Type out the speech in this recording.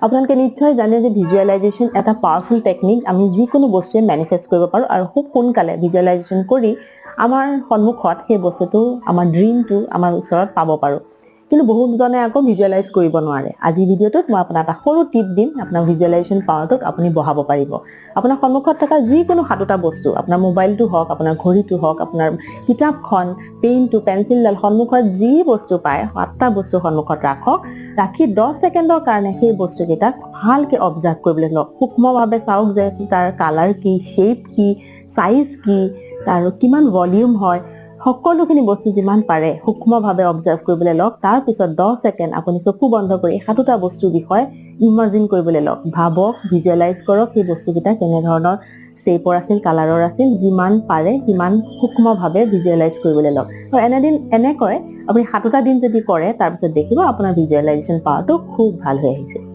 আপোনালোকে নিশ্চয় জানে যে ভিজুৱেলাইজেশ্যন এটা পাৱাৰফুল টেকনিক আমি যিকোনো বস্তুৱে মেনিফেষ্ট কৰিব পাৰোঁ আৰু খুব সোনকালে ভিজুৱেলাইজেশ্যন কৰি আমাৰ সন্মুখত সেই বস্তুটো আমাৰ ড্ৰিমটো আমাৰ ওচৰত পাব পাৰোঁ কিন্তু বহুজনে আকৌ ভিজুৱেলাইজ কৰিব নোৱাৰে আজি ভিডিঅ'টোত মই আপোনাক এটা সৰু টিপ দিম আপোনাৰ ভিজুৱেলাইজেশ্যন পাৱাৰটোক আপুনি বঢ়াব পাৰিব আপোনাৰ সন্মুখত থকা যিকোনো সাতটা বস্তু আপোনাৰ মোবাইলটো হওক আপোনাৰ ঘড়ীটো হওক আপোনাৰ কিতাপখন পেইনটো পেন্সিলডাল সন্মুখত যি বস্তু পায় সাতটা বস্তু সন্মুখত ৰাখক ৰাখি 10 সেকেন্ডৰ কাৰণে সেই বস্তুকেইটা ভালকে অবজাৰ্ভ কৰিবলৈ লওক সূক্ষ্মভাৱে চাওক যে তাৰ কালাৰ কি শেপ কি সাইজ কি আৰু কিমান ভলিউম হয় সকলোখিনি বস্তু যিমান পাৰে সূক্ষ্মভাৱে অবজাৰ্ভ কৰিবলৈ লওক তাৰ পিছত 10 সেকেন্ড আপুনি চকু বন্ধ কৰি সাতটা বস্তুৰ বিষয়ে ইমাজিন কৰিবলৈ লওক ভাবক ভিজুৱেলাইজ কৰক সেই বস্তুকেইটা কেনে ধৰণৰ শেপৰ আছিল কালাৰৰ আছিল যিমান পাৰে সিমান সূক্ষ্মভাৱে ভিজুৱেলাইজ কৰিবলৈ লওক আৰু এনেকৈ আপুনি সাতটা দিন যদি কৰে তাৰ পিছত দেখিব আপোনাৰ ভিজুৱেলাইজেশ্যন পাৱাৰটো খুব ভাল হৈ আহিছে